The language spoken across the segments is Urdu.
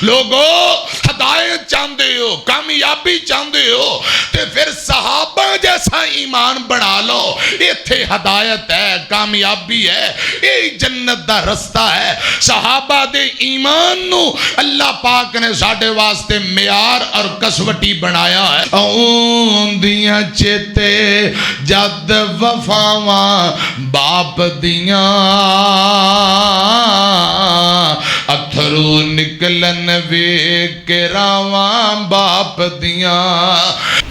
لوگو ہدایت چاہتے ہو کامیابی چاہتے ہو تے پھر صحابہ جیسا ایمان بنا لو ایتھے ہدایت ہے کامیابی ہے یہ جنت دا رستہ ہے صحابہ دے ایمان نو اللہ پاک نے ساڑھے واسطے معیار اور کسوٹی بنایا ہے اون دیاں چیتے جد وفاواں باپ دیاں اتھرو نکلن ویک کے راواں باپ دیاں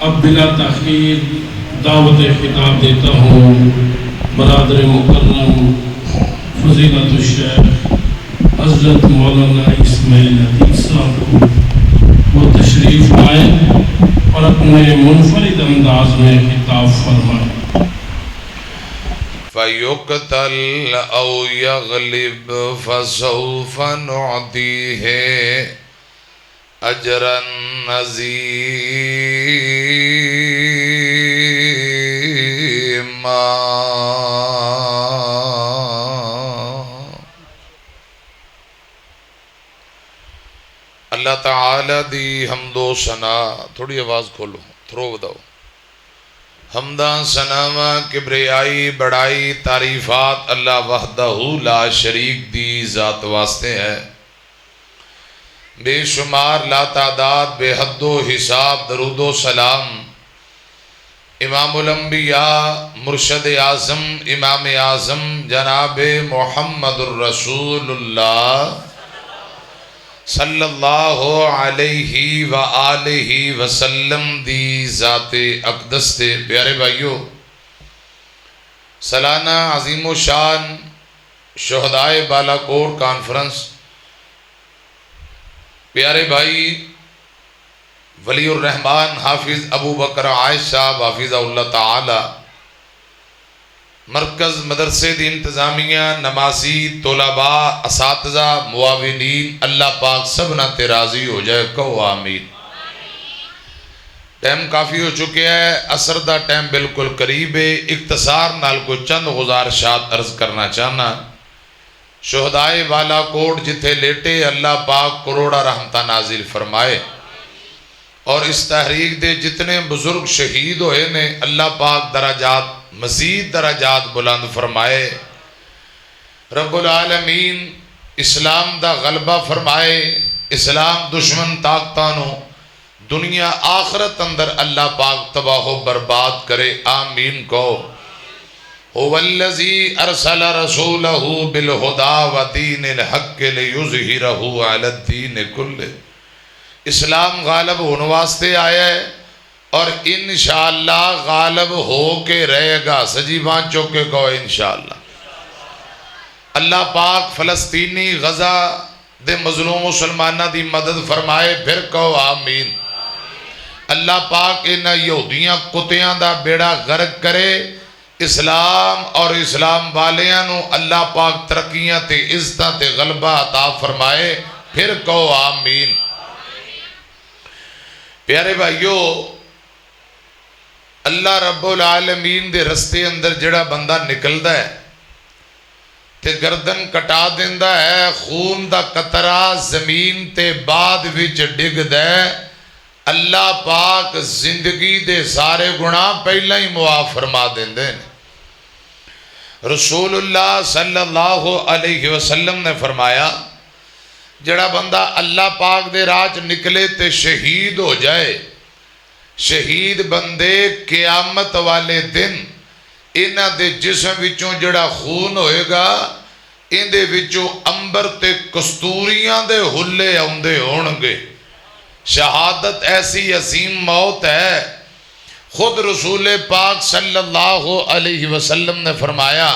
اب بلا تاخیر دعوت خطاب دیتا ہوں برادر مکرم فضیلت الشیخ حضرت مولانا اسماعیل ادیب صاحب کو وہ تشریف لائیں اور اپنے منفرد انداز میں خطاب فرمائیں فَيُقْتَلْ أَوْ يَغْلِبْ فَسَوْفَ نُعْطِيهِ أَجْرًا عَظِيمًا اللہ تعالی دی حمد و ثنا تھوڑی آواز کھولو تھرو بداؤ حمداں ثناواں کبریائی بڑائی تعریفات اللہ وحدہ لا شریک دی ذات واسطے ہے بے شمار لا تعداد بے حد و حساب درود و سلام امام الانبیاء مرشد اعظم امام اعظم جناب محمد الرسول اللہ صلی اللہ علیہ وآلہ وسلم دی ذات اقدس تے پیارے بھائیو سالانہ عظیم و شان شہدائے بالا کوٹ کانفرنس پیارے بھائی ولی الرحمن حافظ ابو بکر عائش صاحب حافظہ اللہ تعالی مرکز مدرسے دی انتظامیہ نمازی طلباء اساتذہ معاونین اللہ پاک سب نہ تے راضی ہو جائے کہو آمین ٹائم کافی ہو چکے ہے عصر دا ٹائم بالکل قریب ہے اختصار نال کو چند گزارشات عرض کرنا چاہنا شہدائے والا کوٹ جتھے لیٹے اللہ پاک کروڑا رحمتہ نازل فرمائے اور اس تحریک دے جتنے بزرگ شہید ہوئے نے اللہ پاک درجات مزید درجات بلند فرمائے رب العالمین اسلام دا غلبہ فرمائے اسلام دشمن طاقتانو دنیا آخرت اندر اللہ پاک تباہ و برباد کرے آمین کو هو الذی ارسل رسولہ بالہدى ودین الحق لیظہرہ علی الدین کلہ اسلام غالب ہونے واسطے آیا ہے اور انشاءاللہ غالب ہو کے رہے گا سجیبان چوکے کو انشاءاللہ اللہ پاک فلسطینی غزہ دے مظلوم مسلمانہ دی مدد فرمائے پھر کہو آمین اللہ پاک انہا یہودیاں کتیاں دا بیڑا غرق کرے اسلام اور اسلام والیاں اللہ پاک ترقیاں تے عزتاں تے غلبہ عطا فرمائے پھر کہو آمین پیارے بھائیو اللہ رب العالمین دے رستے اندر جڑا بندہ نکلدا ہے تے گردن کٹا دیندا ہے خون دا قطرہ زمین تے بعد وچ ڈگدا ہے اللہ پاک زندگی دے سارے گناہ پہلا ہی معاف فرما دیندے ہیں رسول اللہ صلی اللہ علیہ وسلم نے فرمایا جڑا بندہ اللہ پاک دے راج نکلے تے شہید ہو جائے شہید بندے قیامت والے دن انہاں دے جسم وچوں جڑا خون ہوئے گا ان دے وچوں امبر تے کستوریاں دے ہلے آندے ہونگے شہادت ایسی عظیم موت ہے خود رسول پاک صلی اللہ علیہ وسلم نے فرمایا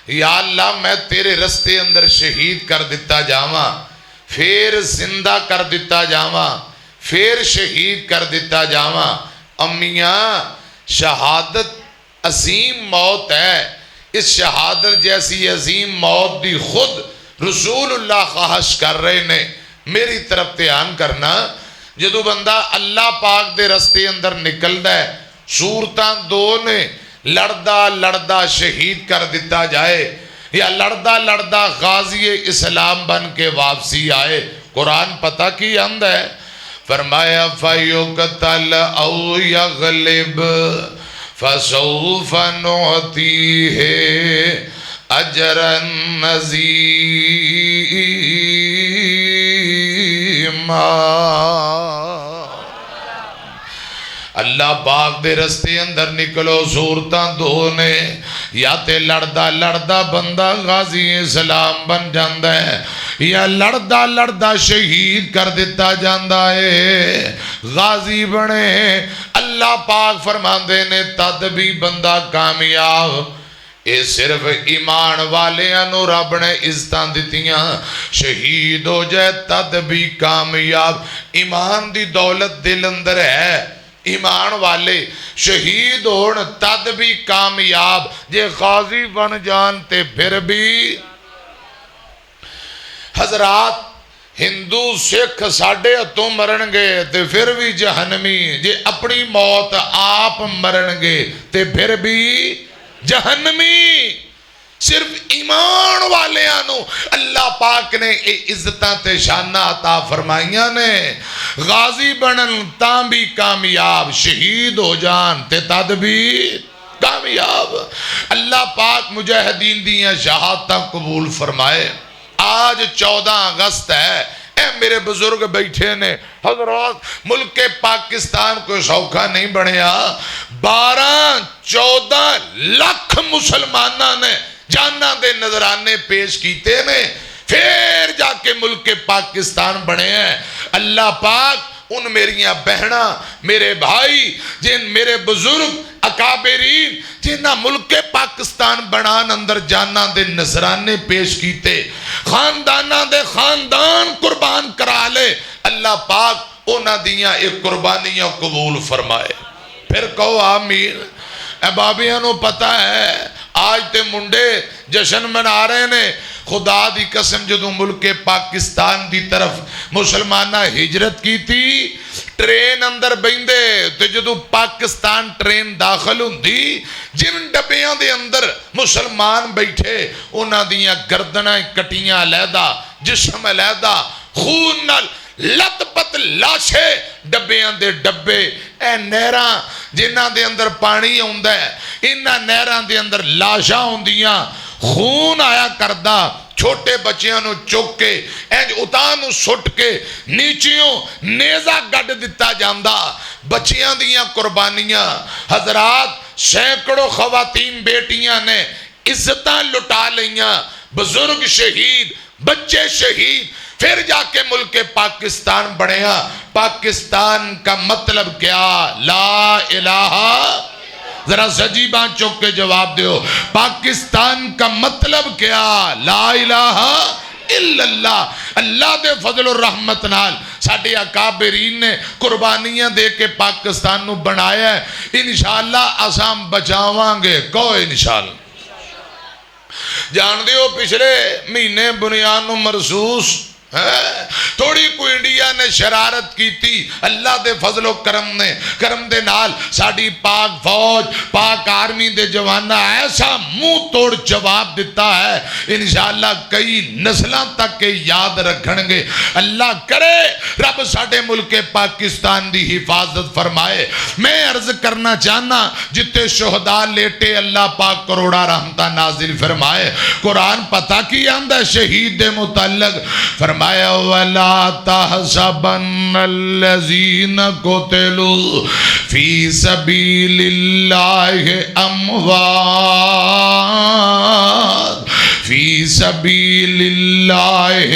یا اللہ میں تیرے رستے اندر شہید کر دیتا جاواں پھر زندہ کر دیتا جاواں پھر شہید کر دیتا جاواں امیاں شہادت عظیم موت ہے اس شہادت جیسی عظیم موت دی خود رسول اللہ خواہش کر رہے نے میری طرف دھیان کرنا جدو بندہ اللہ پاک دے رستے اندر نکلدا ہے صورتاں دو نے لڑدا لڑدا شہید کر دیتا جائے یا لڑدا لڑدا غازی اسلام بن کے واپسی آئے قرآن پتہ کی آندا ہے فرمایا فَيُقْتَلْ أَوْ يَغْلِبْ فَسَوْفَ نُعْتِيهِ أَجْرًا عَظِيمًا۔ اللہ پاک دے رستے اندر نکلو، صورتاں دو نے، یا تے لڑدا لڑدا بندہ غازی اسلام بن جاندہ ہے، یا لڑدا لڑدا شہید کر دیتا جاندہ ہے۔ غازی بنے اللہ پاک فرماندے نے تد بھی بندہ کامیاب، اے صرف ایمان والے انو رب نے عزتاں دتیاں، شہید ہو جائے تد بھی کامیاب۔ ایمان دی دولت دل اندر ہے، ایمان والے شہید ہون تد بھی کامیاب، جے غازی بن جانتے پھر بھی۔ حضرات ہندو سکھ ساڑھے ہتھوں مرن گے تے پھر بھی جہنمی، جے اپنی موت آپ مرن گے تے پھر بھی جہنمی۔ صرف ایمان والے آنو اللہ پاک نے عزتاں تے شانہ عطا فرمائیاں نے۔ غازی بنن تاں بھی کامیاب، شہید ہو جان تے تد بھی کامیاب۔ اللہ پاک مجاہدین دیاں شہادتاں قبول فرمائے۔ آج 14 اگست ہے، اے میرے بزرگ بیٹھے نے حضرات، ملک پاکستان کو سوکھا نہیں بنیا، 12-14 لاکھ مسلمانہ نے جانہ دے نظرانے پیش کیتے نے، پھر جا کے ملک پاکستان بنے ہیں۔ اللہ پاک ان میریاں بہناں، میرے بھائی، جن میرے بزرگ اکابرین جنہ ملک پاکستان بنان اندر جانہ دے نظرانے پیش کیتے، خاندانہ دے خاندان قربان کرا لے، اللہ پاک انہ دیاں ایک قربانیاں قبول فرمائے۔ پھر کہو آمین۔ اے بابیانو پتہ ہے آج تے منڈے جشن منا رہے نے، خدا دی قسم جدوں ملک پاکستان دی طرف مسلمانہ ہجرت کی تھی، ٹرین اندر بیندے تے جدوں پاکستان ٹرین داخل ہوندی، جن ڈبیاں دے اندر مسلمان بیٹھے انہاں دیاں گردناں کٹیاں علیحدہ، جسم علیحدہ، خون نال لت پت لاشے، ڈبیاں دے ڈبے، اے نیراں جنہاں دے اندر پانی ہوندہ ہے، انہاں نیراں دے اندر لاشاں ہوندیاں، خون آیا کردہ، چھوٹے بچیاں نو چوک کے اینج اتانو سٹ کے نیچیوں نیزہ گڑ دیتا جاندہ، بچیاں دیاں قربانیاں۔ حضرات سینکڑوں خواتین بیٹیاں نے عزتاں لٹا لیاں، بزرگ شہید، بچے شہید، پھر جا کے ملک پاکستان بڑھیا۔ پاکستان کا مطلب کیا؟ لا الہ، ذرا سجیباں چوک کے جواب دیو، پاکستان کا مطلب کیا؟ لا الہ الا اللہ۔ اللہ دے فضل و رحمت نال ساڑھے اکابرین نے قربانیاں دے کے پاکستان نو بنایا ہے، انشاءاللہ اسام بچاواں گے، کہو انشاءاللہ۔ جان دیو پچھلے مہینے بنیان نو مرسوس تھوڑی کوئی انڈیا نے شرارت کی تھی، اللہ دے فضل و کرم دے نال ساڑھی پاک فوج، پاک آرمی دے جوانہ ایسا منہ توڑ جواب دیتا ہے، انشاءاللہ کئی نسلوں تک کے یاد رکھنگے۔ اللہ کرے رب ساڑھے ملک پاکستان دی حفاظت فرمائے۔ میں عرض کرنا چاہنا جتے شہداء لیٹے اللہ پاک کروڑا رحمتہ نازل فرمائے۔ قرآن پتہ کی آندہ شہید دے متعلق فرمائے وَلَا تَحْسَبَنَّ الَّذِينَ قُتِلُوا فِي سَبِيلِ اللَّهِ أَمْوَاتٌ فِي سَبِيلِ اللَّهِ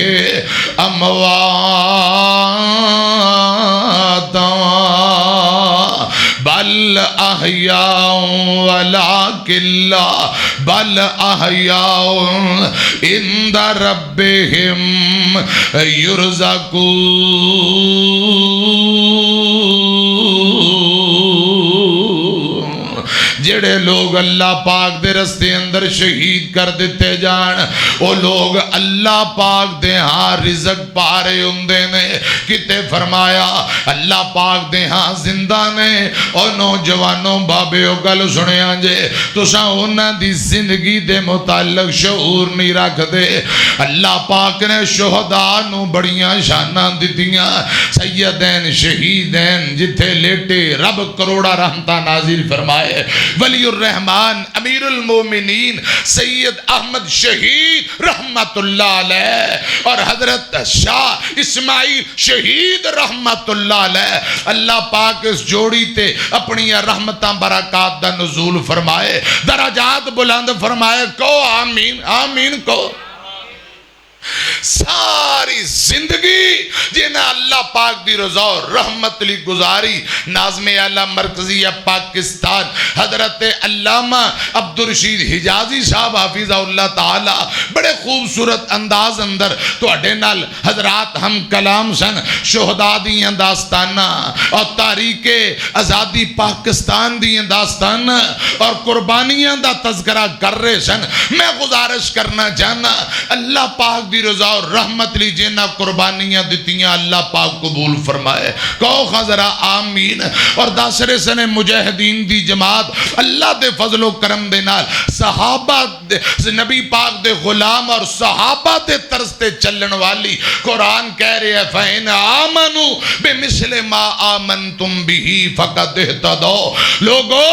أَمْوَاتٌ بل احیاء ولکن لا بل احیاء عند ربهم یرزقون۔ جڑے لوگ اللہ پاک دے رستے اندر شہید کر دیتے جان، وہ لوگ اللہ پاک دے ہاں رزق پا رہے ہوندے نے، کتے فرمایا اللہ پاک دے ہاں زندہ نے اور نوجوانوں بابیو گل سنیا جے تساں انہاں دی زندگی دے متعلق شعور نہیں رکھ دے اللہ پاک نے شہداء نو بڑیاں شاناں دتیاں سیدین شہیدین جتھے لیٹے رب کروڑا رحمتہ نازل فرمائے ولی الرحمن امیر المومنین سید احمد شہید رحمت اللہ علیہ اور حضرت شاہ اسماعیل شہید رحمت اللہ علیہ اللہ پاک اس جوڑی تے اپنی رحمتاں برکات دا نزول فرمائے درجات بلند فرمائے کو آمین آمین کو ساری زندگی جنہیں اللہ پاک دی رضا اور رحمت لی گزاری ناظم اعلیٰ مرکزیہ پاکستان حضرت علامہ عبدالرشید حجازی صاحب حافظہ اللہ تعالی بڑے خوبصورت انداز اندر تو اڈے نال حضرات ہم کلام سن شہداء دیاں داستانہ اور تاریخ آزادی پاکستان دیاں داستانہ اور قربانیاں دا تذکرہ کر رہے سن میں گزارش کرنا چاہنا اللہ پاک دی رضا اور رحمت لی جنہ قربانیاں دیتیاں اللہ پاک قبول فرمائے کہو خضرہ آمین اور داسرے سنے مجاہدین دی جماعت اللہ دے فضل و کرم دے نال صحابہ نبی پاک دے غلام اور صحابہ دے طرز تے چلن والی قرآن کہہ رہے ہیں فَإِنْ آمَنُوا بِمِثْلِ مَا آمَنْتُمْ بِهِ فَقَدْ اهْتَدَوْا لوگو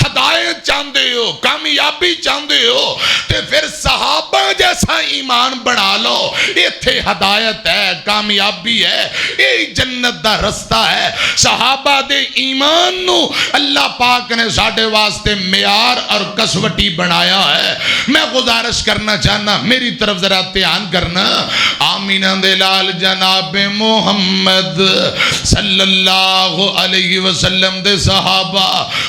ہدایت چاندے ہو کامیابی چاندے ہو تے پھر صحابہ جیسا ایمان بڑھا لو یہ تھے ہدایت ہے کامیابی ہے یہ جنت دا رستہ ہے صحابہ دے ایمان نو اللہ پاک نے ساڑھے واسطے معیار اور کسوٹی بنایا ہے میں گزارش کرنا چاہنا میری طرف ذرا دھیان کرنا آمین دلال جناب محمد صلی اللہ علیہ وسلم دے صحابہ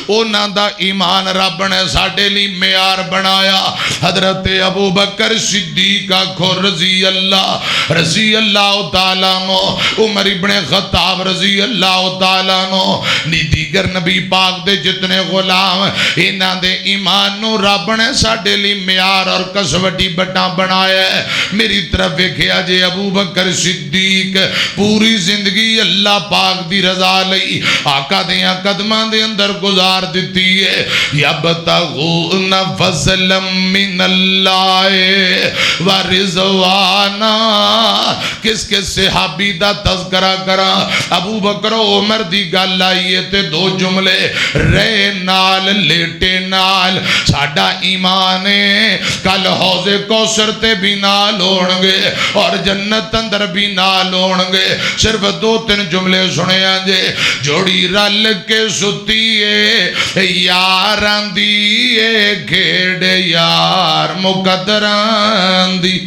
اونا دا ایمان رب نے ساڑھے لی معیار بنایا حضرت ابو بکر صدیق کو رضی اللہ تعالیٰ نو عمر ابن خطاب رضی اللہ تعالیٰ نو دیگر نبی پاک دے جتنے غلام انہ دے ایمان نو رب نے ساڑھے لی معیار اور کسوٹی بٹا بنایا ہے میری طرف ویکھیا جے ابو بکر صدیق پوری زندگی اللہ پاک دی رضا لئی آقا دیاں قدمہ دے اندر گزار دیتی ہے یبتغون فضلا من اللہ ورضوانا کس کس صحابی دا تذکرہ کرا ابو بکر و عمر دی گل آئیے تے دو جملے رے نال لیٹے نال ساڑھا ایمانے کل حوض کوثر تے بھی نال ہونگے اور جنت اندر بھی نال ہونگے صرف دو تین جملے سنے آنجے جوڑی رل کے ستیے یاران دیئے گھیڑے یار مقدران دی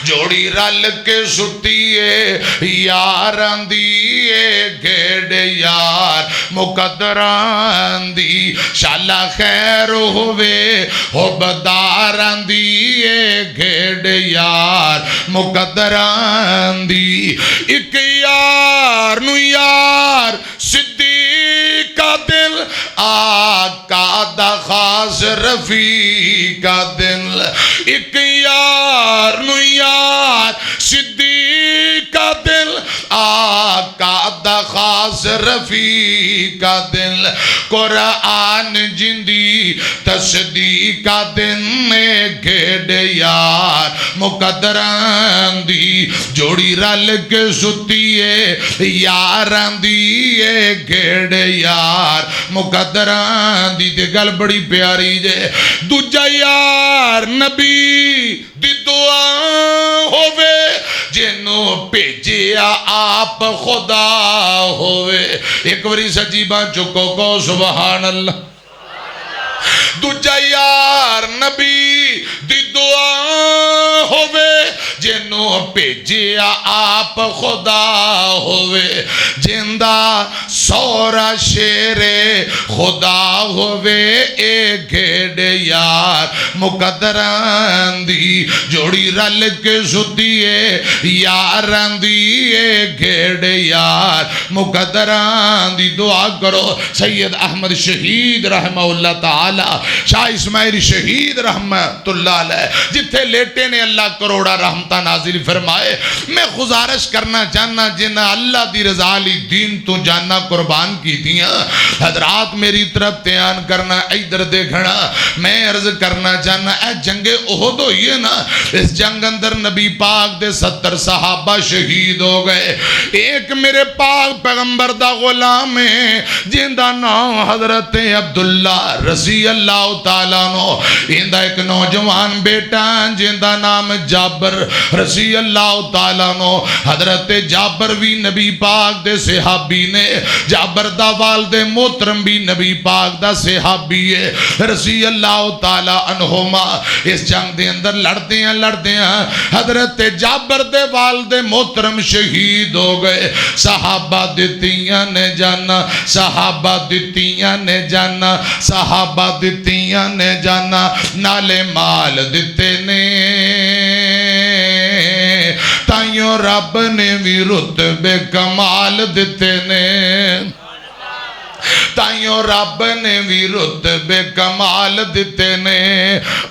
جوڑی رل کے سٹیے یاران دیئے گھیڑے یار مقدران دی شالا خیر ہوئے حبداران دیئے گھیڑے یار مقدران دی ایک یار نو یار صدیق کا دل آقا دا خاص رفیق کا دل ایک یار نو یار صدیق کا دل آقا دا خاص رفیق کا دل قرآن جندی تصدیق کا دن میں گھیڑے یار مقدران دی جوڑی رل کے ستیے یاران دیئے گھیڑے یار مقدران دی تے گل بڑی پیاری جے دوجا یار نبی دی دعا ہوئے جنوں پیجیا آپ خدا ہوئے ایک وری سجیبہ چکو کو سبحان اللہ دوجا یار نبی دی دعا ہوئے جنوں پیجیا آپ خدا ہوئے جندہ سورا شیر خدا ہوئے اے گھیڑے یار مقدران دی جوڑی رل کے ستیے یاران دی اے گھیڑے یار مقدران دی دعا کرو. سید احمد شہید رحمہ اللہ تعالی، شاہ اسماعیل شہید رحمت اللہ علیہ جتھے لیٹے نے اللہ کروڑا رحمتہ نازل فرمائے. میں گزارش کرنا چاہنا جنہ اللہ دی رضا لی دین تو جاننا قربان کی دیاں حضرات میری طرف تیان کرنا ادھر دیکھنا. میں عرض کرنا چاہنا اے جنگ احد ہوئی ہے نا، اس جنگ اندر نبی پاک دے 70 صحابہ شہید ہو گئے. ایک میرے پاک پیغمبر دا غلام ہے جن دا نام حضرت عبداللہ رضی اللہ تعالیٰ عنہ. ان دا ایک نوجوان بیٹا جن دا نام جابر رضی اللہ تعالیٰ عنہ. حضرت جابر بھی نبی پاک دے صحابی نے، جابر دا والد محترم بھی نبی پاک دا صحابی ہے رضی اللہ تعالیٰ عنہما. اس جنگ دے اندر لڑتے ہیں حضرت جابر دے والد محترم شہید ہو گئے. صحابہ دتیاں نے جانا، صحابہ دتیاں نے جانا، صحابہ دتیاں نے جانا، نالے مال دتے نے تائیوں رب نے بھی رتبے کمال دتے نے، تائیوں رب نے بھی رتبے کمال دتے نے.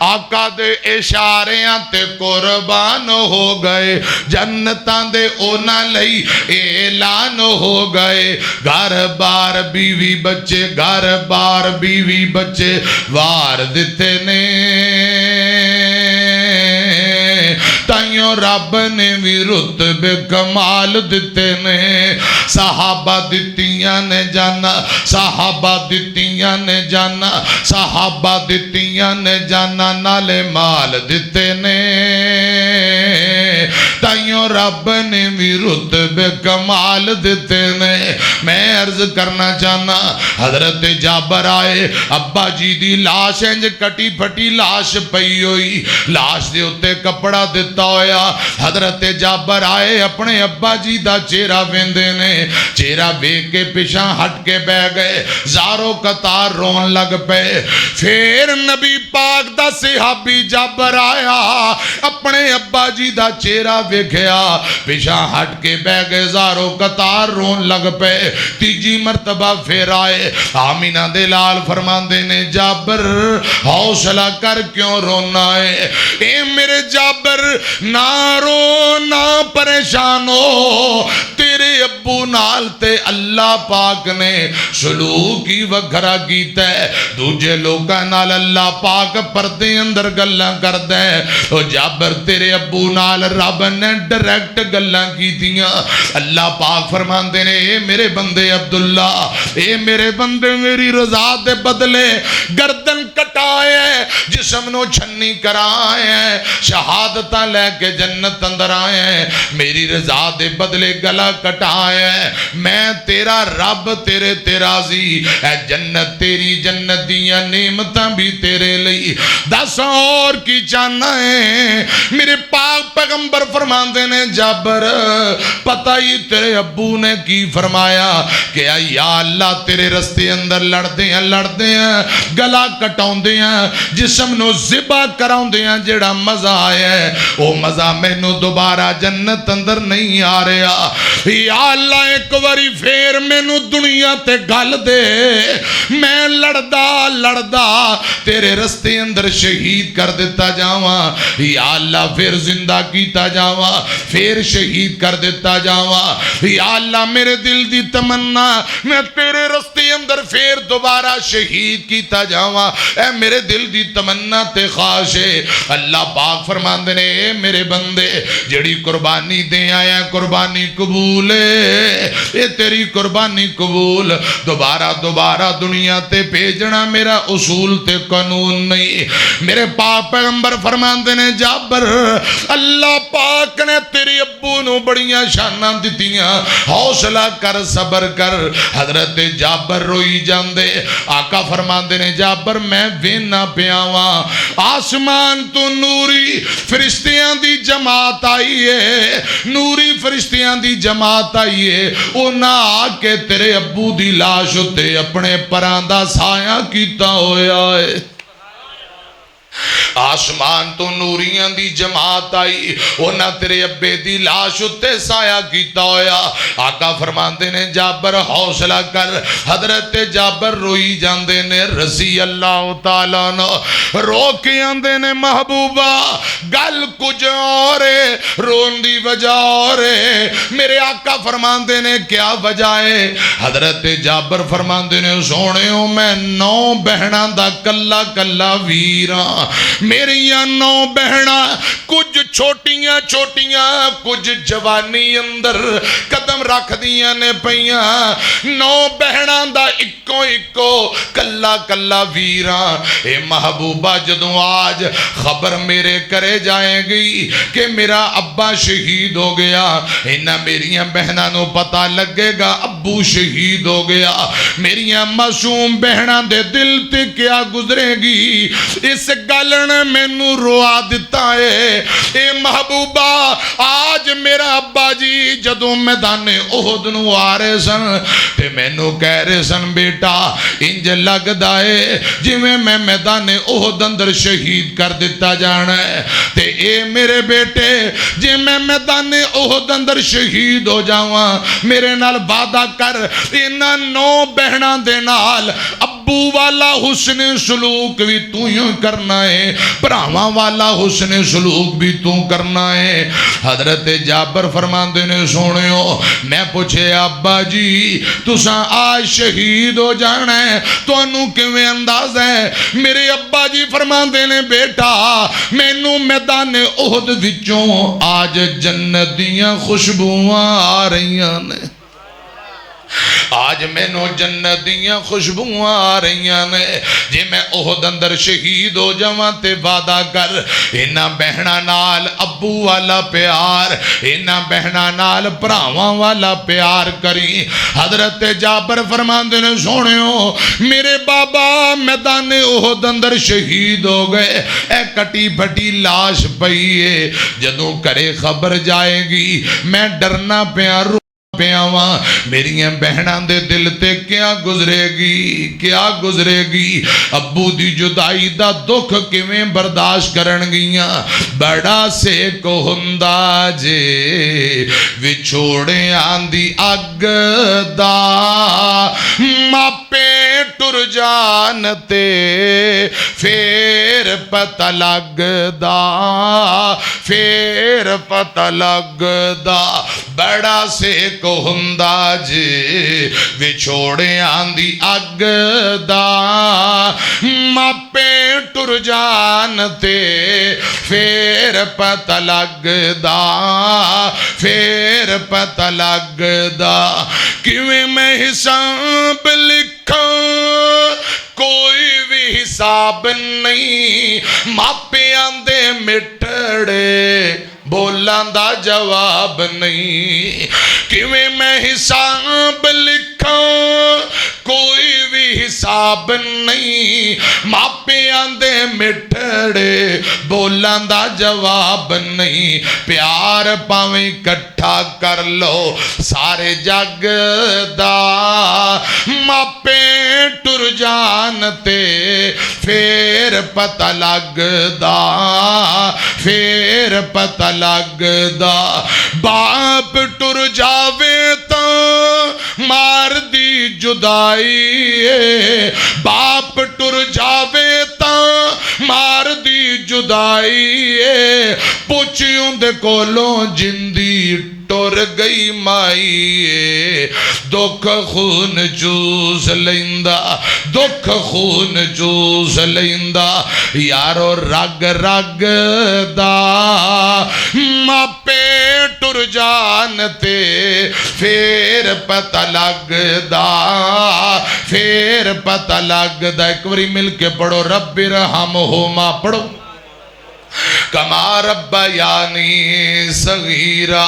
آقا دے اشاریاں تے قربان ہو گئے، جنتاں دے اونا لئی اعلان ہو گئے. گھر بار بیوی بچے، گھر بار بیوی بچے وار دتے نے تائیوں رب نے بھی رتبے کمال دتے نے. صحابہ دتیاں نے جانا، صحابہ دتیاں نے جانا، صحابہ دتیاں نے جانا، نالے مال دتے نے تائیوں رب نے بھی رتبے کمال دتے نے. میں عرض کرنا چاہنا حضرت جابر آئے، ابا جی دی لاش انج کٹی پھٹی لاش پئی ہوئی، لاش دے اتے کپڑا دیتا ہویا. حضرت جابر آئے اپنے ابا جی دا چہرہ ویندے نے، چہرہ ویکھ کے پیچھے ہٹ کے بہ گئے، زارو قطار رون لگ پے. پھر نبی پاک دا صحابی جابر آیا، اپنے ابا جی دا چہرہ ویکھیا، پیچھے ہٹ کے بہ گئے، زارو قطار رون لگ پے. تیجی مرتبہ پھر آئے، آمینہ دے لال فرماندے نے جابر حوصلہ کر کیوں رونا ہے؟ اے میرے جابر نہ رو نہ پریشان ہو، تیرے ابو نال تے اللہ پاک نے سلوک ہی وکھرا کیتا ہے. دوجے لوکاں نال اللہ پاک پردے اندر گلاں کردا ہے، او جابر تیرے ابو نال رب نے ڈائریکٹ گلاں کیتیاں. اللہ پاک فرماندے نے اے میرے بندے عبداللہ، اے میرے بندے میری رضا دے بدلے گردن کٹائے، جسم نو چھنی کرائے، شہادتاں لے کے جنت اندر آئے، میری رضا دے بدلے گلا کٹائے. میں تیرا رب تیرے راضی، اے جنت تیری جنت دیاں نعمتاں بھی تیرے لئی، دس اور کی چاہنا ہے؟ میرے پاک پیغمبر فرماندے نے جابر پتہ ہی تیرے ابو نے کی فرمایا کہ یا اللہ تیرے رستے اندر لڑدے ہیں گلا کٹاؤندے ہیں، جسم نو ذبح کراؤندے ہیں، جیڑا مزہ آیا ہے وہ مزہ میں نو دوبارہ جنت اندر نہیں آ رہا. یا اللہ ایک واری پھر میں نو دنیا تے گل دے، میں لڑدا تیرے رستے اندر شہید کر دیتا جاواں. یا اللہ پھر زندہ کیتا جاواں، پھر شہید کر دیتا جاواں. یا اللہ میرے دل دی تمنا میں تیرے رستے اندر پھر دوبارہ شہید کیتا جاواں. اے میرے دل دی تمنا تے خواہش ہے. اللہ پاک فرماندے نے اے میرے بندے جڑی قربانی دے آیا قربانی قبول ہے، اے تیری قربانی قبول. دوبارہ دنیا تے بھیجنا میرا اصول تے قانون نہیں. میرے پاک پیغمبر فرماندے نے جابر اللہ پاک نے تیرے ابو نو بڑیاں شاناں دتیاں، حوصلہ کر صبر کر. حضرت جابر روئی جاندے، آقا فرماندے نے جابر میں وینا پیاواں آسمان تو نوری فرشتیاں دی جماعت آئی ہے، نوری فرشتیاں دی جماعت آئی ہے، او نہ آ کے تیرے ابو دی لاش تے اپنے پراں دا سایہ کیتا ہویا ہے. آسمان تو نوریاں دی جماعت آئی انہاں تیرے ابے دی لاش اتے سایہ کیتا ہویا آقا فرماندے نے جابر حوصلہ کر حضرت جابر روئی جاندے نے رضی اللہ تعالیٰ عنہ رو کے آندے نے محبوبہ گل کچھ اور رون دی وجہ اور میرے آقا فرماندے نے کیا وجہ ہے حضرت جابر فرماندے نے سونےوں میں 9 بہناں دا کلا کلا ویراں میریاں 9 بہناں کچھ چھوٹیاں چھوٹیاں کچھ جوانی اندر قدم رکھ دیاں نے پئیاں 9 بہناں دا اکو کلا کلا ویراں اے محبوبہ جدوں آج خبر میرے کرے جائے گی کہ میرا ابا شہید ہو گیا انہاں میریاں بہناں نو پتہ لگے گا ابو شہید ہو گیا میریاں معصوم بہناں دے دل تے کیا گزرے گی اس گلن میں نو روا دیتا ہے اے محبوبہ آج میرا ابا جی جدوں میدان احد نو آ رہے سن تے میں نو کہہ رہے سن بیٹا انج لگ دائے جی میں میدان احد اندر شہید کر دیتا جانا ہے تے اے میرے بیٹے جی میں میدان احد اندر شہید ہو جاواں میرے نال وعدہ کر انہاں 9 بہناں دے نال ابو والا حسن سلوک بھی تو یوں کرنا ہے بھراواں والا حسن سلوک بھی تو کرنا ہے حضرت جابر فرماندے نے سونےو میں پوچھے ابا جی تساں آج شہید ہو جانا ہے تو انہوں کیویں انداز ہے میرے ابا جی فرماندے نے بیٹا مینوں میدان احد وچوں آج جنت دیاں خوشبوواں آ رہیاں نے آج میں نو جنت دیاں خوشبوواں آ رہیاں نے جی میں احد اندر شہید ہو جاواں تے وعدہ کر انہاں بہناں نال ابو والا پیار انہاں بہناں نال بھراواں والا پیار کری حضرت جابر فرماندے نے سونےو میرے بابا میدان احد اندر شہید ہو گئے اے کٹی پھٹی لاش پئی ہے جدوں کرے خبر جائے گی میں ڈرنا پیاں پیاواں میریاں بہناں دے دل تے کیا گزرے گی ابو دی جدائی دا دکھ کیویں برداشت کرن گیاں بڑا سیک ہوندا جے وچھوڑے آندی اگ دا ماپے ٹر جان تے پھر پتہ لگدا بڑا سیک ہوندا جے وچھوڑے آندی اگ دا ماپے ٹر جان تے پھر پتہ لگدا کیویں میں حساب لکھاں کوئی بھی حساب نہیں ماپیاں دے مٹڑے بولاں دا جواب نہیں کیویں میں حساب لکھاں کوئی بھی حساب نہیں ماپیاں دے مٹھڑے بولاں دا جواب نہیں پیار پاویں کٹھا کر لو سارے جگ دا ماپے ٹر جان تے پھر پتہ لگدا باپ ٹر جاوے تاں مار دی جدائی باپ ٹر جاوے تاں مار دی جدائی پوچھیوں دے کولوں جندی ٹر گئی مائی دکھ خون چوس لیندا یارو رگ دا ماپے ٹر جان تے پھر پتہ لگدا ایک باری مل کے پڑھو رب ارحمہما پڑھو کما ربیانی صغیرا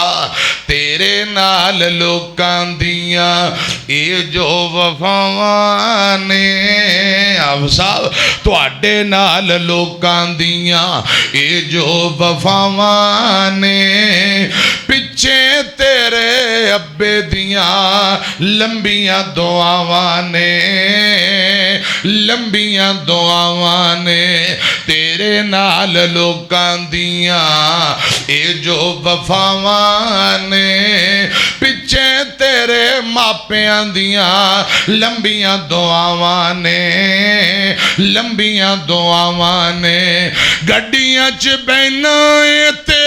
تیرے نال لوکاں دیاں اے جو وفاواں نے اب صاحب تواڈے نال لوکاں دیاں اے جو وفاواں نے پچھے تیرے ابے دیاں لمبیاں دعاواں نے تیرے تیرے نال لوکاں دیاں اے جو وفاواں نے پچھے تیرے ماپیاں دیاں لمبیاں دعاواں نے لمبیاں دعاواں نے گڈیاں چ بہنا تے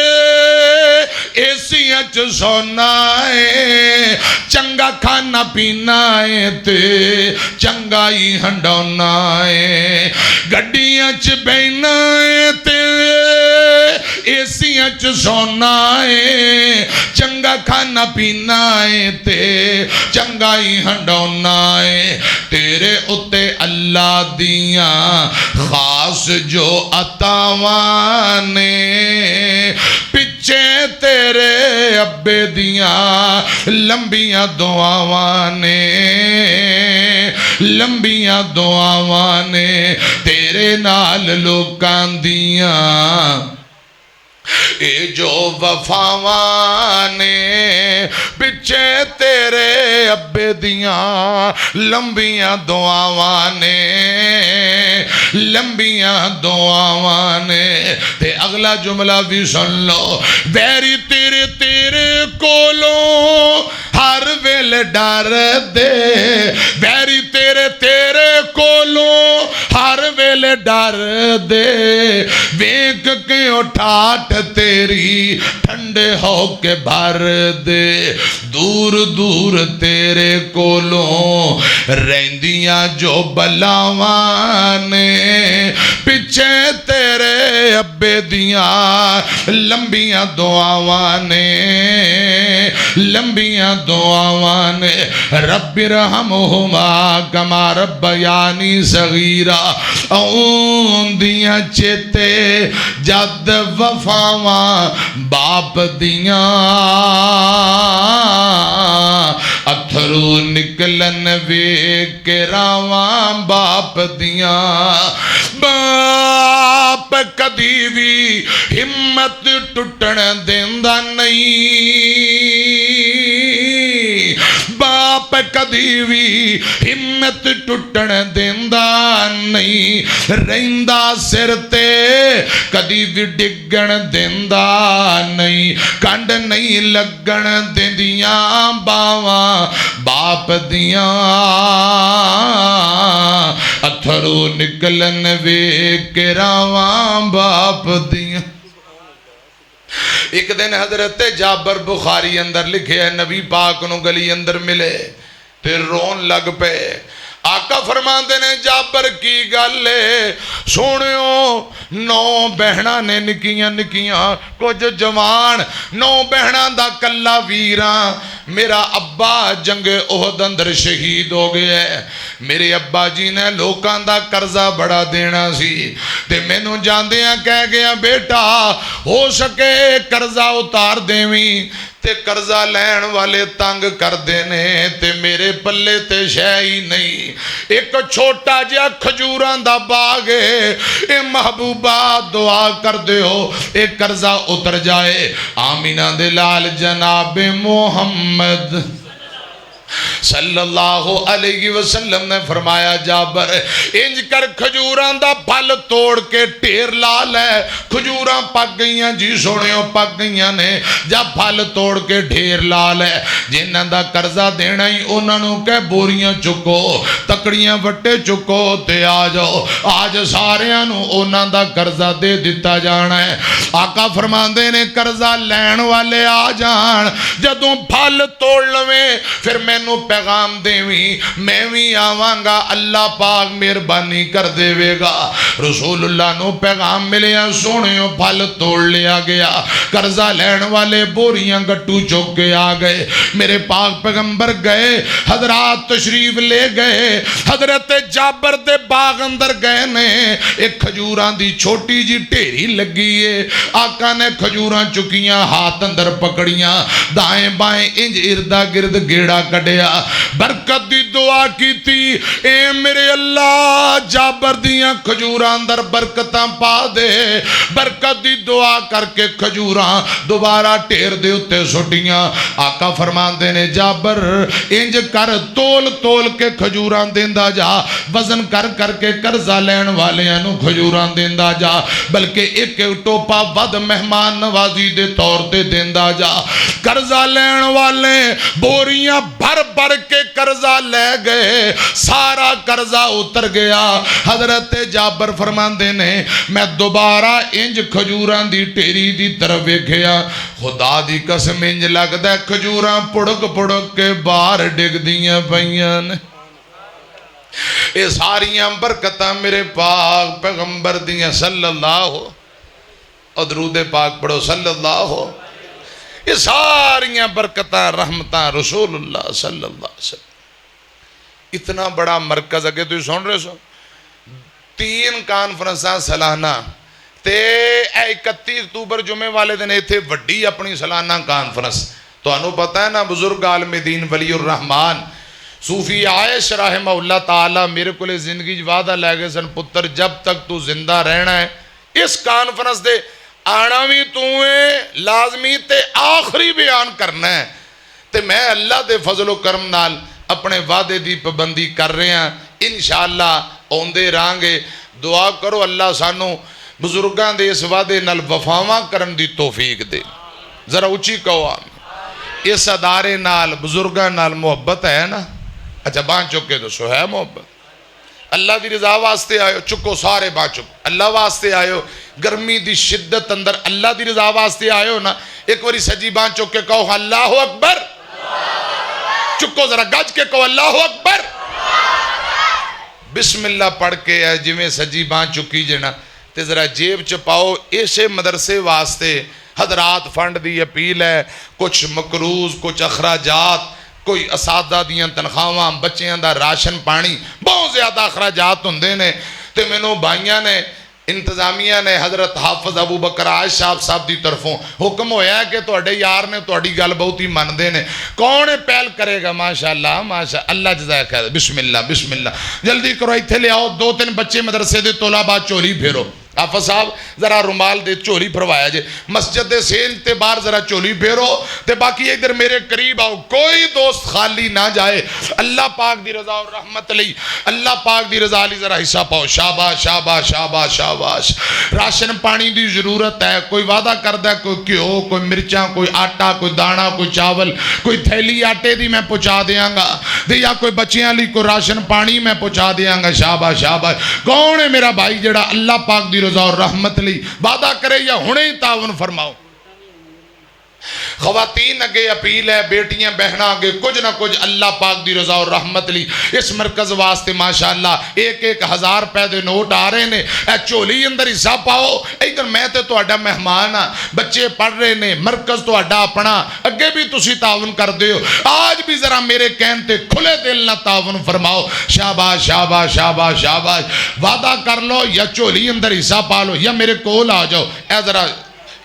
ایسیاں چ سونا ہے چنگا کھانا پینا ہے تے چنگا ہی ہنڈونا ہے گڈیاں چ بہنا ہے تے ایسیاں چ سونا ہے چنگا کھانا پینا ہے تے چنگا ہی ہنڈونا ہے تیرے اتے اللہ دیاں خاص جو عطاواں نے پچھے تیرے ابے دیاں لمبیاں دعاواں نے لمبیاں دعاواں نے تیرے نال لوکاں دیاں اے جو وفاواں نے پچھے تیرے ابے دیاں لمبیاں دعاواں نے لمبیاں دعاواں نے تے اگلا جملہ بھی سن لو بیری تیرے تیرے کولوں ہر ویلے ڈر دے بیری تیرے تیرے کولوں ہر ویلے ڈر دے ویک کے اٹھاٹ تیری ٹھنڈے ہو کے بھر دے دور دور تیرے کولوں رہندیاں جو بلاواں نے پچھے تیرے ابے دیاں لمبیاں دعاواں نے لمبیاں دعاواں نے رب ارحمہما کما ربیانی صغیرا اون دیاں چیتے جد وفاواں باپ دیاں اتھرو نکلن ویک راواں باپ دیاں باپ کدی بھی ہمت ٹوٹن دیندا نہیں باپ کدی بھی ہمت ٹوٹن دیندا نہیں رہندا سر تے کدی بھی ڈگن دیندا نہیں کنڈ نہیں لگن دیندیاں باواں باپ دیاں اتھرو نکلن ویک راواں باپ دیاں ایک دن حضرت جابر بخاری اندر لکھے ہے نبی پاک نو گلی اندر ملے پھر رون لگ پے آقا فرماندے نے جابر کی گلے سونیو نو بہنا نے نکیاں نکیاں کچھ جوان نو بہنا دا کلا ویران میرا ابا جنگ احد اندر شہید ہو گیا ہے میرے ابا جی نے لوکان دا قرضہ بڑا دینا سی تے میں نو جاندیاں کہہ گیا بیٹا ہو سکے قرضہ اتار دیویں تے قرضہ لین والے تنگ کر دینے تے میرے پلے تے شے ہی نہیں ایک چھوٹا جا کھجوران دا باغے اے محبوبہ دعا کر دے ہو اے قرضہ اتر جائے آمینہ دلال جناب محمد صلی اللہ علیہ وسلم نے فرمایا جابر انج کر کھجوران دا پھل توڑ کے ٹیر لا لے کھجوران پک گئیاں جی سونیوں پک گئیاں نے جب پھل توڑ کے ڈھیر لا لے جنہاں دا قرضہ دینا ہی انہوں کہ بوریاں چکو تکڑیاں وٹے چکو تے آ جاؤ آج ساریاں نو انہاں دا قرضہ دے دیتا جانا ہے آقا فرماندے نے قرضہ لین والے آ جان جدوں پھل توڑ لویں پھر میں نو پیغام دیویں میں بھی آوانگا اللہ پاک مہربانی کر دے گا رسول اللہ نو پیغام ملیا سونیوں پھل توڑ لیا گیا قرضہ لین والے بوریاں گٹو چوک کے آ گئے میرے پاک پیغمبر گئے حضرات تشریف لے گئے حضرت جابر دے باغ اندر گئے نے ایک کھجوران دی چھوٹی جی ٹیری لگی ہے آقا نے کھجوران چکیاں ہاتھ اندر پکڑیاں دائیں بائیں انج اردہ گرد گیڑا کڑیا برکت دی دعا کی تھی اے میرے اللہ جابر دیاں کھجوران کھجوراں اندر برکتاں پا دے برکت دی دعا کر کے کھجوراں دوبارہ ٹیر دے اتے سٹیاں آقا فرماندے نے جابر انج کر تول تول کے کھجوراں دیندا جا وزن کر کر کے قرضہ لین والیاں نو کھجوراں دیندا جا بلکہ ایک ٹوپا ود مہمان نوازی دے طور تے دیندا جا قرضہ لین والے بوریاں بھر بھر کے قرضہ لے گئے سارا قرضہ اتر گیا حضرت جابر فرماندے نے میں دوبارہ انج کھجوراں دی ٹیری دی طرف ویکھیا خدا دی قسم انج لگدا ہے کھجوراں پڑک پڑک کے باہر ڈگ دیاں پیاں نے اے ساریاں برکتاں میرے پاک پیغمبر دیاں صلی اللہ اور درود پاک پڑھو صلی اللہ یہ ساریاں برکتاں رحمتاں رسول اللہ صلی اللہ علیہ وسلم اتنا بڑا مرکز اگے تو سن رہے سو 3 کانفرنساں سالانہ تے 31 اکتوبر جمعے والے دن ایتھے وڈی اپنی سالانہ کانفرنس تو انہوں پتہ ہے نا بزرگ عالم دین ولی الرحمن صوفی عائش رحمہ اللہ تعالیٰ میرے کو لے زندگی وعدہ لے گئے سن پتر جب تک تو زندہ رہنا ہے اس کانفرنس دے آنا بھی تویں لازمی تے آخری بیان کرنا ہے تے میں اللہ دے فضل و کرم نال اپنے وعدے دی پابندی کر رہے ہیں انشاءاللہ اوندے رانگے دعا کرو اللہ سانو بزرگاں دے اس وعدے نال وفاواں کرن دی توفیق دے ذرا اچھی کہو آمین اس ادارے نال بزرگاں نال محبت ہے نا اچھا بان چکے تو سو ہے محبت اللہ دی رضا واسطے آئے چکو سارے بان چکو اللہ واسطے آئے ہو گرمی دی شدت اندر اللہ دی رضا واسطے آئے ہو نا ایک وری سجی بان چکے کہو اللہ اکبر چکو ذرا گج کے کہو اللہ اکبر بسم اللہ پڑھ کے جی میں سجی بان چکی جنا تے ذرا جیب چپاؤ ایسے مدرسے واسطے حضرات فنڈ دی اپیل ہے کچھ مقروض کچھ اخراجات کوئی اساتذہ دیاں تنخواہاں بچیاں دا راشن پانی بہت زیادہ اخراجات ہوندے نے تے مینوں بھائیاں نے انتظامیہ نے حضرت حافظ ابو بکر عائش صاحب دی طرفوں حکم ہویا ہے کہ توڑے یار نے توڑی گل بہت ہی مندے نے کون پہل کرے گا ماشاءاللہ ماشاءاللہ اللہ جزائے خیر بسم اللہ جلدی کرو ایتھے لے آؤ 2-3 بچے مدرسے دے طلباء چولی پھیرو حافظ صاحب ذرا رومال دے چولی پھروایا جے مسجد دے سینج تے بار ذرا چولی پھیرو تے باقی ادھر میرے قریب آؤ کوئی دوست خالی نہ جائے اللہ پاک دی رضا اور رحمت لی اللہ پاک دی رضا لی ذرا حصہ پاؤ شاباش شاباش شاباش شاباش راشن پانی دی ضرورت ہے کوئی وعدہ کردہ ہے کوئی کیو کوئی مرچاں کوئی آٹا کوئی دانا کوئی چاول کوئی تھیلی آٹے دی میں پہنچا دیاں گا دے یا کوئی بچیاں لی کوئی راشن پانی میں پہنچا دیاں گا شاباش شاباش کون ہے میرا بھائی جڑا اللہ پاک دی رضا اور رحمت لی وعدہ کرے یا ہنے ہی تعاون فرماؤ خواتین اگے اپیل ہے بیٹیاں بہناں اگے کچھ نہ کچھ اللہ پاک دی رضا اور رحمت لی اس مرکز واسطے ماشاءاللہ 1,000 روپے دے نوٹ آ رہے نے اے چولی اندر حصہ پاؤ ادھر میں تے تہاڈا مہمان ہاں بچے پڑھ رہے نے مرکز تہاڈا اپنا اگے بھی تسی تعاون کر دیو آج بھی ذرا میرے کہن تے کھلے دل نہ تعاون فرماؤ شاباش شاباش شاباش شاباش وعدہ کر لو یا چولی اندر حصہ پا لو یا میرے کول آ جاؤ اے ذرا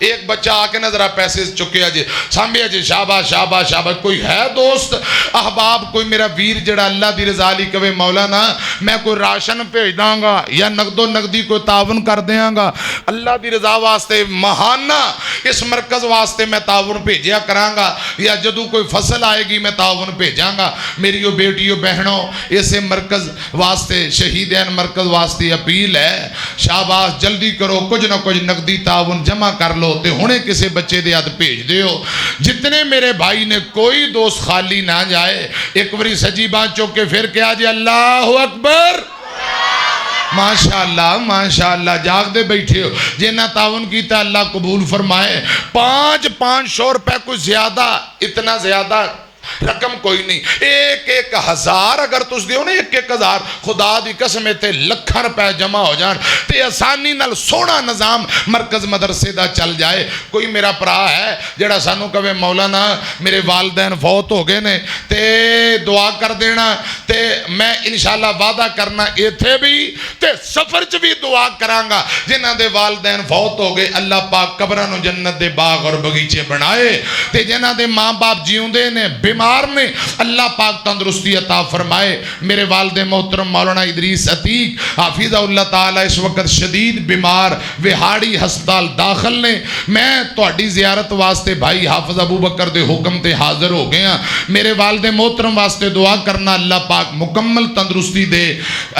ایک بچہ آکے نظرہ پیسے چکے آجے سامبے آجے شاباش شاباش شاباش کوئی ہے دوست احباب کوئی میرا ویر جڑا اللہ دی رضا لی کہے مولانا میں کوئی راشن بھیج داں گا یا نقد و نقدی کوئی تعاون کر دیاں گا اللہ دی رضا واسطے مہانہ اس مرکز واسطے میں تعاون بھیجیا کراں گا یا جدو کوئی فصل آئے گی میں تعاون بھیجاں گا میریو بیٹیو بہنوں اسے مرکز واسطے شہیدین مرکز واسطے اپیل ہے شاباش جلدی کرو کچھ نہ کچھ نقدی تعاون جمع کر لو تے ہونے کسے بچے دے ہاتھ بھیج دیو جتنے میرے بھائی نے کوئی دوست خالی نہ جائے ایک بری سجی بات چوکے پھر کیا جی اللہ اکبر ماشاءاللہ جاگ دے بیٹھے ہو جنہ تعاون کیتا اللہ قبول فرمائے 500 روپے کوئی زیادہ اتنا زیادہ رقم کوئی نہیں 1,000 اگر تس دیو نا 1,000 خدا دی قسم تے لکھاں روپے جمع ہو جان تے آسانی نال سونا نظام مرکز مدرسے دا چل جائے کوئی میرا پرا ہے جڑا سانو کہے مولانا میرے والدین فوت ہو گئے نے تے دعا کر دینا تے میں انشاءاللہ وعدہ کرنا ایتھے بھی تے سفر چ بھی دعا کرانگا جنہاں دے والدین فوت ہو گئے اللہ پاک قبراں نو جنت دے باغ اور بغیچے بنائے تے جنہاں دے ماں باپ جیوندے نے بیمار نے اللہ پاک تندرستی عطا فرمائے میرے والد محترم مولانا ادریس عتیق حافظہ اللہ تعالی اس وقت شدید بیمار وہاڑی ہسپتال داخل نے میں تہاڈی زیارت واسطے بھائی حافظ ابو بکر دے حکم تے حاضر ہو گیا میرے والد محترم واسطے دعا کرنا اللہ پاک مکمل تندرستی دے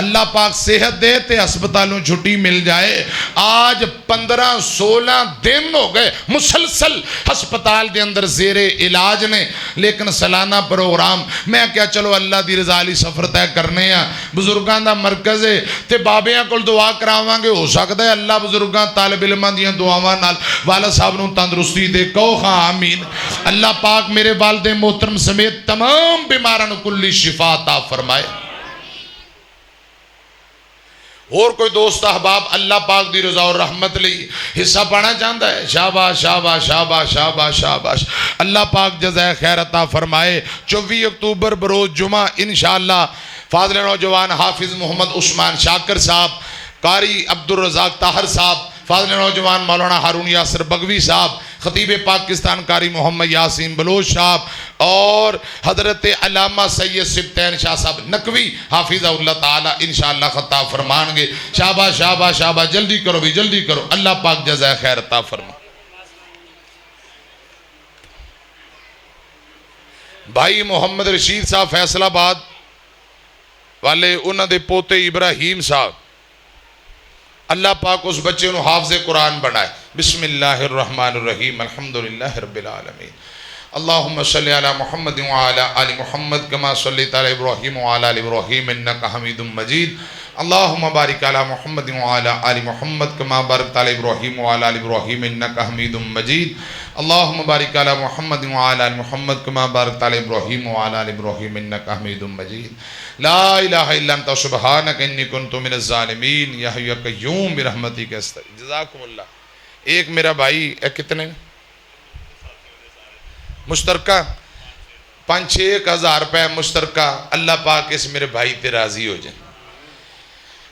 اللہ پاک صحت دے تے ہسپتالوں چھٹی مل جائے آج 15-16 دن ہو گئے مسلسل ہسپتال دے اندر زیر علاج نے لیکن سالانہ پروگرام میں کیا چلو اللہ دی رضا علی سفر طے کرنے ہیں بزرگاں دا مرکز ہے تے بابیاں کول دعا کراواں گے ہو سکتا ہے اللہ بزرگاں طالب علماں دیاں دعاواں نال والد صاحب نوں تندرستی دے کہو ہاں آمین اللہ پاک میرے والد محترم سمیت تمام بیماراں نوں کلی شفا عطا فرمائے اور کوئی دوست احباب اللہ پاک دی رضا اور رحمت لئی حصہ پانا چاہتا ہے شاباش شاباش شاباش شاباش شاباش اللہ پاک جزائے خیر عطا فرمائے 24 اکتوبر بروز جمعہ انشاءاللہ فاضل نوجوان حافظ محمد عثمان شاکر صاحب قاری عبدالرزاق طاہر صاحب فاضل نوجوان مولانا ہارون یاسر بغوی صاحب خطیب پاکستان قاری محمد یاسین بلوچ صاحب اور حضرت علامہ سید سبتین شاہ صاحب نقوی حافظہ اللہ تعالی انشاءاللہ خطاب فرمان گے شاباش شاباش شاباش جلدی کرو بھی جلدی کرو اللہ پاک جزائے خیر عطا فرما بھائی محمد رشید صاحب فیصل آباد والے انہوں دے پوتے ابراہیم صاحب اللہ پاک اس بچے نو حافظ قرآن بنائے بسم اللہ الرحمن الرحیم الحمدللہ رب العالمین اللہم صلی علی محمد وعلی آل محمد کما صلیت علی ابراہیم وعلی آل ابراہیم انکا حمید مجید اللہم بارک علی محمد وعلی آل محمد کما بارکت علی ابراہیم وعلی آل ابراہیم انکا حمید مجید اللہم بارک علی محمد وعلی آل محمد کما بارکت علی ابراہیم وعلی آل ابراہیم انکا حمید مجید لا الہ الا انت سبحانک انی کنت من الظالمین یا حی یا قیوم برحمتک استغیث جزاکم اللہ ایک میرا بھائی کتنے مشترکہ 5-6 ہزار روپے مشترکہ اللہ پاک اس میرے بھائی تے راضی ہو جائیں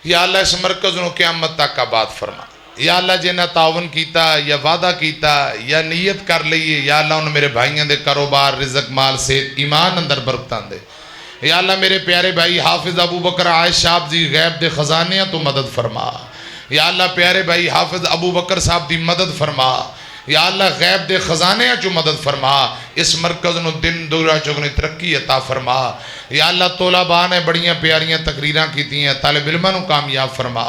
یا اللہ اس مرکز نو قیامت تک آباد فرما یا اللہ جنہ تعاون کیتا یا وعدہ کیتا یا نیت کر لئیے یا اللہ انہوں میرے بھائیاں دے کاروبار رزق مال سے ایمان اندر برکتاں دے یا اللہ میرے پیارے بھائی حافظ ابو بکر عائش صاحب دی غیب دے خزانیاں تو مدد فرما یا اللہ پیارے بھائی حافظ ابو بکر صاحب دی مدد فرما یا اللہ غیب دے خزانیاں چو مدد فرما اس مرکز نو دن دورہ چگنی ترقی عطا فرما یا اللہ طلباء نے بڑیاں پیاریاں تقریراں کیتی ہیں طالب علماں نو کامیاب فرما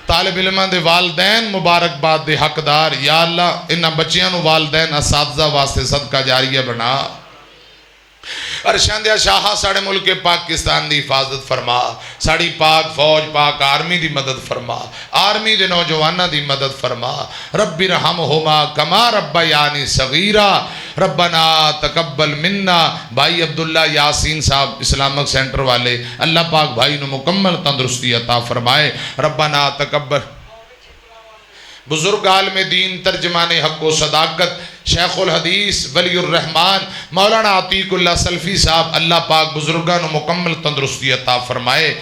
طالب علماں دے والدین مبارکباد دے حقدار یا اللہ انہاں بچیاں نو والدین اساتذہ واسطے صدقہ جاریہ بنا ارشاندیا شاہا ساڑے ملک پاکستان دی حفاظت فرما ساڑی پاک فوج پاک آرمی دی مدد فرما آرمی دے نوجوانہ دی مدد فرما ربی رحمہما کما ربیانی صغیرہ ربنا تقبل منا بھائی عبداللہ یاسین صاحب اسلامک سینٹر والے اللہ پاک بھائی نو مکمل تندرستی عطا فرمائے ربنا تقبل بزرگ عالم دین ترجمان حق و صداقت شیخ الحدیث ولی الرحمن مولانا عتیق اللہ سلفی صاحب اللہ پاک بزرگان و مکمل تندرستی عطا فرمائے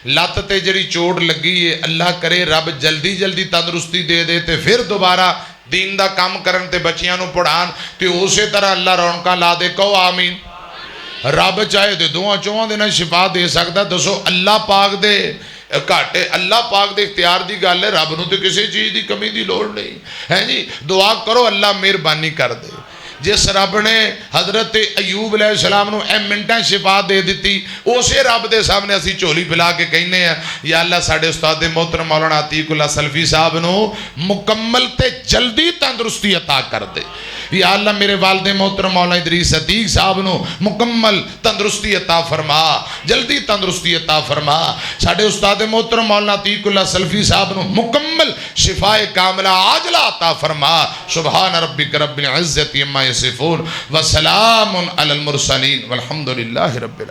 لات تے جڑی چوٹ لگی ہے اللہ کرے رب جلدی جلدی تندرستی دے دے تے پھر دوبارہ دین دا کام کرن تے بچیاں نو پڑھان تے اسی طرح اللہ رونکا لا دے کہو آمین رب چاہے دے دعا چوہاں دینا شفا دے سکتا دسو اللہ پاک دے کاٹے اللہ پاک دے اختیار دی گل ہے رب نو تے کسی چیز دی کمی دی لوڑ نہیں ہے جی دعا کرو اللہ مہربانی کر دے جس رب نے حضرت ایوب علیہ السلام نو منٹاں شفا دے دیتی اسے رب دے سامنے اسی چولی پھیلا کے کہنے ہیں یا اللہ ساڑھے استاد محترم مولانا عتیق اللہ سلفی صاحب نو مکمل تے جلدی تندرستی عطا کر دے یا اللہ میرے والد محترم مولانا ادریس عتیق صاحب نو مکمل تندرستی عطا فرما جلدی تندرستی عطا فرما ساڑھے استاد محترم مولانا عتیق اللہ سلفی صاحب نو مکمل شفاء کاملہ عاجلہ عطا فرما سبحان ربک رب العزت اما یصفون وسلام علی المرسلین والحمدللہ رب العالمین